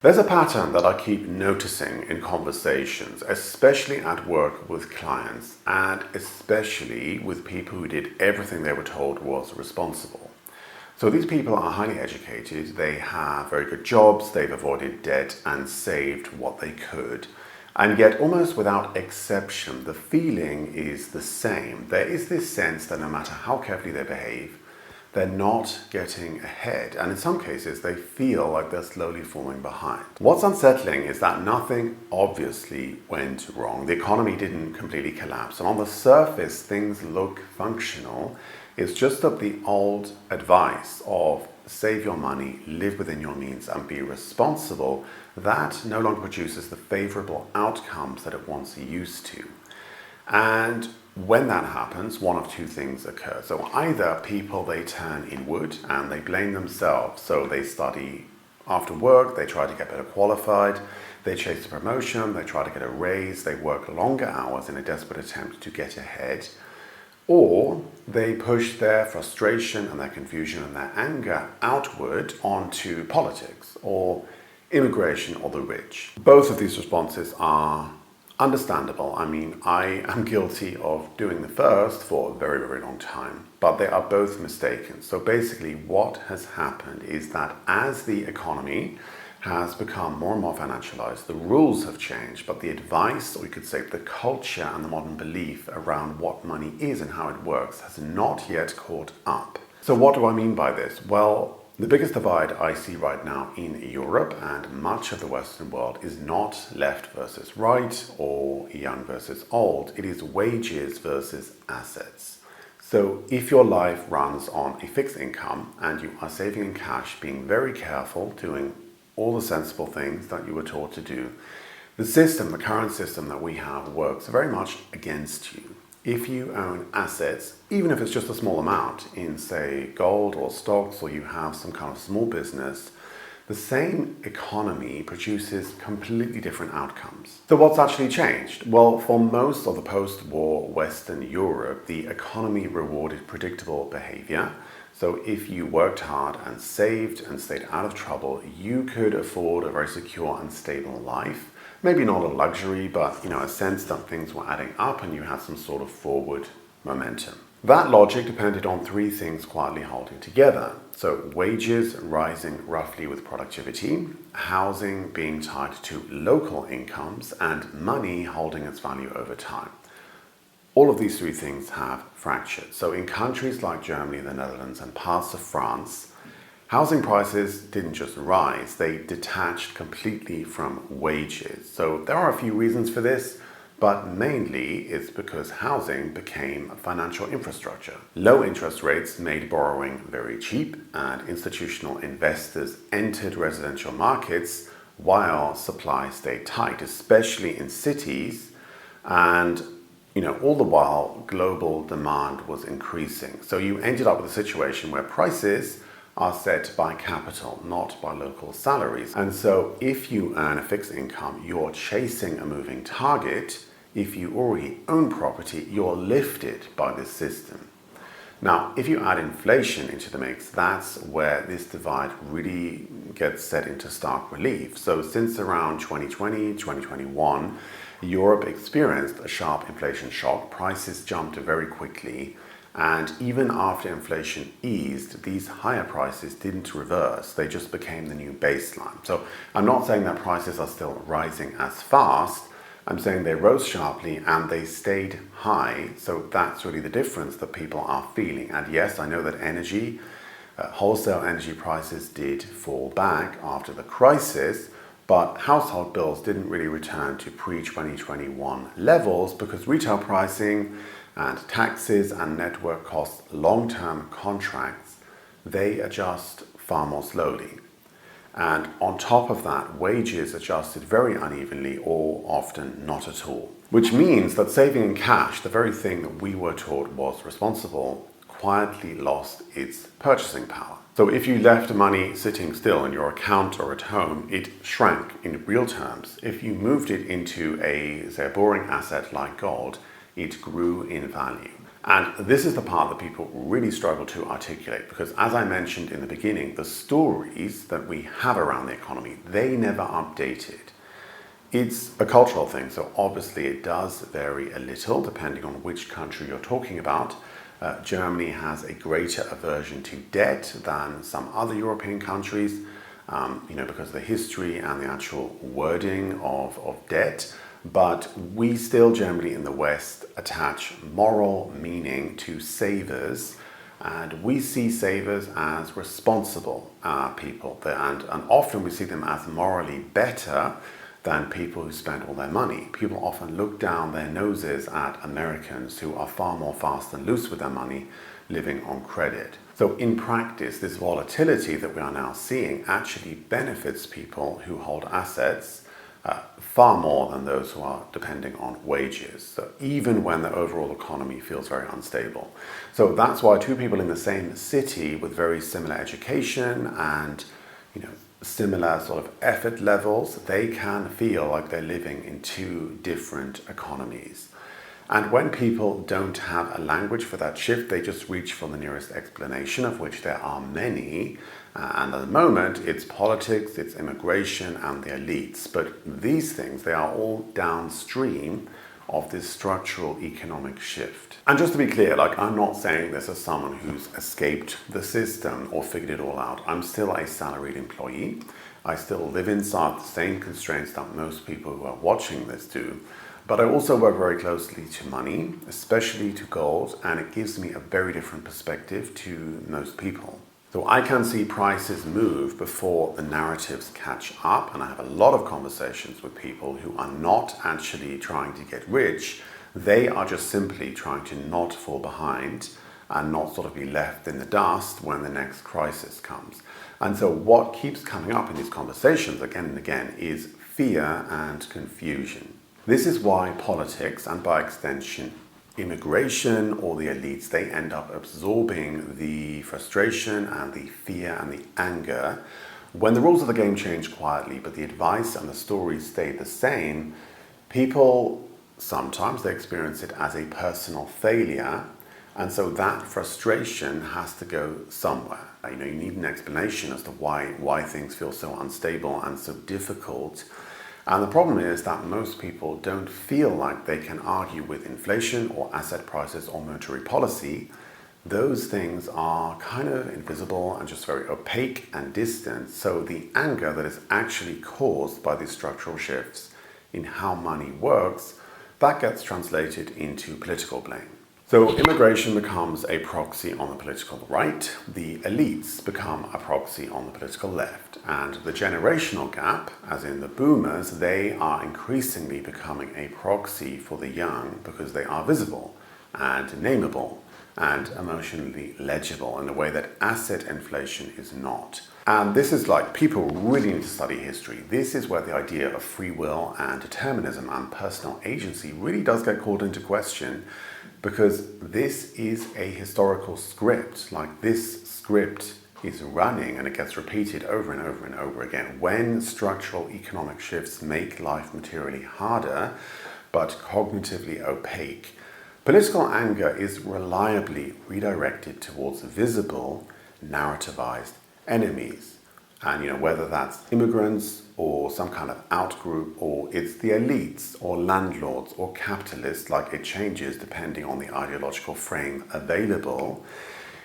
There's a pattern that I keep noticing in conversations, especially at work with clients, and especially with people who did everything they were told was responsible. So these people are highly educated, they have very good jobs, they've avoided debt and saved what they could. And yet, almost without exception, the feeling is the same. There is this sense that no matter how carefully they behave, they're not getting ahead, and in some cases they feel like they're slowly falling behind. What's unsettling is that nothing obviously went wrong. The economy didn't completely collapse, and on the surface things look functional. It's just that the old advice of save your money, live within your means and be responsible, that no longer produces the favorable outcomes that it once used to. And when that happens, one of two things occur. So either people, they turn inward and they blame themselves. So they study after work, they try to get better qualified, they chase a promotion, they try to get a raise, they work longer hours in a desperate attempt to get ahead. Or they push their frustration and their confusion and their anger outward onto politics or immigration or the rich. Both of these responses are understandable. I mean, I am guilty of doing the first for a very, very long time, but they are both mistaken. So basically what has happened is that as the economy has become more and more financialized, the rules have changed, but the advice, or you could say the culture and the modern belief around what money is and how it works has not yet caught up. So what do I mean by this? Well, the biggest divide I see right now in Europe and much of the Western world is not left versus right or young versus old. It is wages versus assets. So if your life runs on a fixed income and you are saving in cash, being very careful, doing all the sensible things that you were taught to do, the system, the current system that we have works very much against you. If you own assets, even if it's just a small amount in, say, gold or stocks, or you have some kind of small business, the same economy produces completely different outcomes. So what's actually changed? Well, for most of the post-war Western Europe, the economy rewarded predictable behavior. So if you worked hard and saved and stayed out of trouble, you could afford a very secure and stable life. Maybe not a luxury, but a sense that things were adding up and you had some sort of forward momentum. That logic depended on three things quietly holding together. So wages rising roughly with productivity, housing being tied to local incomes, and money holding its value over time. All of these three things have fractured. So in countries like Germany, the Netherlands, and parts of France, housing prices didn't just rise, they detached completely from wages. So there are a few reasons for this, but mainly it's because housing became a financial infrastructure. Low interest rates made borrowing very cheap, and institutional investors entered residential markets while supply stayed tight, especially in cities, and all the while global demand was increasing. So you ended up with a situation where prices are set by capital, not by local salaries. And so if you earn a fixed income, you're chasing a moving target. If you already own property, you're lifted by this system. Now, if you add inflation into the mix, that's where this divide really gets set into stark relief. So since around 2020, 2021, Europe experienced a sharp inflation shock. Prices jumped very quickly. And even after inflation eased, these higher prices didn't reverse. They just became the new baseline. So I'm not saying that prices are still rising as fast. I'm saying they rose sharply and they stayed high. So that's really the difference that people are feeling. And yes, I know that wholesale energy prices did fall back after the crisis, but household bills didn't really return to pre-2021 levels because retail pricing and taxes and network costs, long-term contracts, they adjust far more slowly. And on top of that, wages adjusted very unevenly or often not at all. Which means that saving in cash, the very thing that we were taught was responsible, quietly lost its purchasing power. So if you left money sitting still in your account or at home, it shrank in real terms. If you moved it into a boring asset like gold, it grew in value. And this is the part that people really struggle to articulate because, as I mentioned in the beginning, the stories that we have around the economy, they never updated. It's a cultural thing, so obviously it does vary a little depending on which country you're talking about. Germany has a greater aversion to debt than some other European countries, because of the history and the actual wording of debt. But we still generally in the West attach moral meaning to savers, and we see savers as responsible people, and often we see them as morally better than people who spend all their money. People often look down their noses at Americans who are far more fast and loose with their money, living on credit. So in practice, this volatility that we are now seeing actually benefits people who hold assets far more than those who are depending on wages, so even when the overall economy feels very unstable. So that's why two people in the same city with very similar education and similar sort of effort levels, they can feel like they're living in two different economies. And when people don't have a language for that shift, they just reach for the nearest explanation, of which there are many. And at the moment, it's politics, it's immigration, and the elites. But these things, they are all downstream of this structural economic shift. And just to be clear, I'm not saying this as someone who's escaped the system or figured it all out. I'm still a salaried employee. I still live inside the same constraints that most people who are watching this do. But I also work very closely to money, especially to gold, and it gives me a very different perspective to most people. So I can see prices move before the narratives catch up, and I have a lot of conversations with people who are not actually trying to get rich. They are just simply trying to not fall behind and not sort of be left in the dust when the next crisis comes. And so what keeps coming up in these conversations again and again is fear and confusion. This is why politics, and by extension immigration or the elites, they end up absorbing the frustration and the fear and the anger. When the rules of the game change quietly, but the advice and the stories stay the same, people sometimes they experience it as a personal failure, and so that frustration has to go somewhere. You need an explanation as to why things feel so unstable and so difficult. And the problem is that most people don't feel like they can argue with inflation or asset prices or monetary policy. Those things are kind of invisible and just very opaque and distant. So the anger that is actually caused by these structural shifts in how money works, that gets translated into political blame. So immigration becomes a proxy on the political right, the elites become a proxy on the political left, and the generational gap, as in the boomers, they are increasingly becoming a proxy for the young because they are visible and nameable and emotionally legible in a way that asset inflation is not. And this is people really need to study history. This is where the idea of free will and determinism and personal agency really does get called into question, because this is a historical script. This script is running and it gets repeated over and over and over again. When structural economic shifts make life materially harder, but cognitively opaque, political anger is reliably redirected towards visible, narrativized enemies. And whether that's immigrants or some kind of outgroup, or it's the elites or landlords or capitalists, it changes depending on the ideological frame available.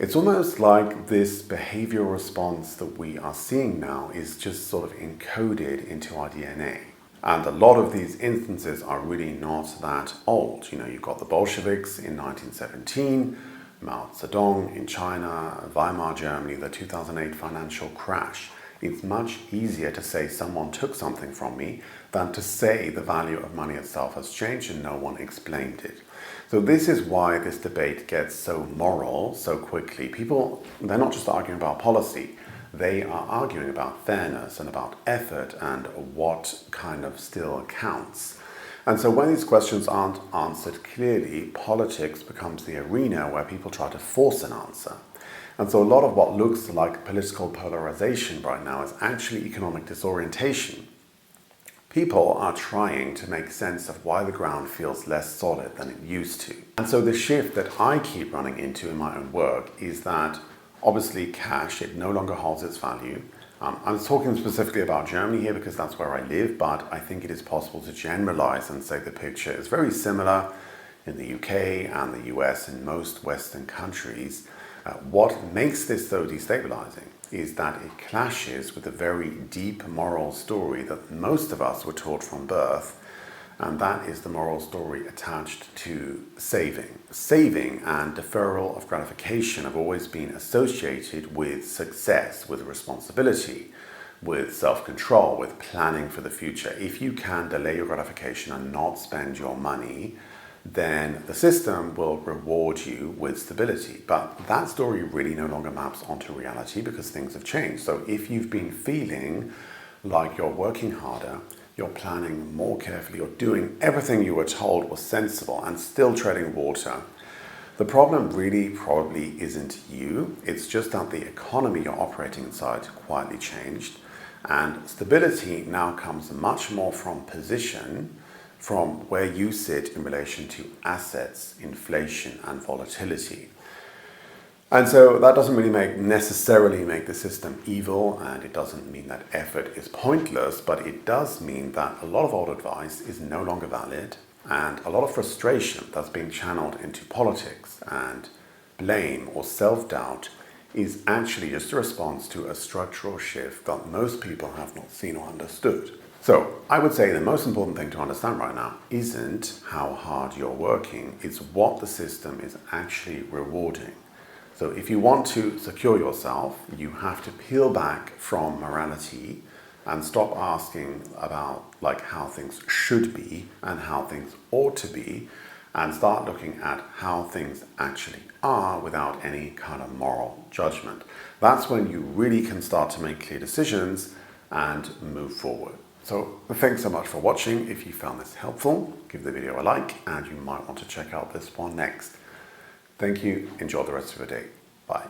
It's almost like this behavioral response that we are seeing now is just sort of encoded into our DNA. And a lot of these instances are really not that old. You've got the Bolsheviks in 1917, Mao Zedong in China, Weimar Germany, the 2008 financial crash. It's much easier to say someone took something from me than to say the value of money itself has changed and no one explained it. So this is why this debate gets so moral so quickly. People, they're not just arguing about policy, they are arguing about fairness and about effort and what kind of still counts. And so when these questions aren't answered clearly, politics becomes the arena where people try to force an answer. And so a lot of what looks like political polarization right now is actually economic disorientation. People are trying to make sense of why the ground feels less solid than it used to. And so the shift that I keep running into in my own work is that obviously cash, it no longer holds its value. I'm talking specifically about Germany here because that's where I live, but I think it is possible to generalize and say the picture is very similar in the UK and the US and most Western countries. What makes this so destabilizing is that it clashes with a very deep moral story that most of us were taught from birth, and that is the moral story attached to saving. Saving and deferral of gratification have always been associated with success, with responsibility, with self-control, with planning for the future. If you can delay your gratification and not spend your money, then the system will reward you with stability. But that story really no longer maps onto reality because things have changed. So if you've been feeling like you're working harder, you're planning more carefully, you're doing everything you were told was sensible and still treading water, the problem really probably isn't you. It's just that the economy you're operating inside quietly changed, and stability now comes much more from position, from where you sit in relation to assets, inflation, and volatility. And so that doesn't really necessarily make the system evil, and it doesn't mean that effort is pointless, but it does mean that a lot of old advice is no longer valid, and a lot of frustration that's being channeled into politics and blame or self-doubt is actually just a response to a structural shift that most people have not seen or understood. So I would say the most important thing to understand right now isn't how hard you're working, it's what the system is actually rewarding. So if you want to secure yourself, you have to peel back from morality and stop asking about how things should be and how things ought to be, and start looking at how things actually are without any kind of moral judgment. That's when you really can start to make clear decisions and move forward. So thanks so much for watching. If you found this helpful, give the video a like, and you might want to check out this one next. Thank you. Enjoy the rest of your day. Bye.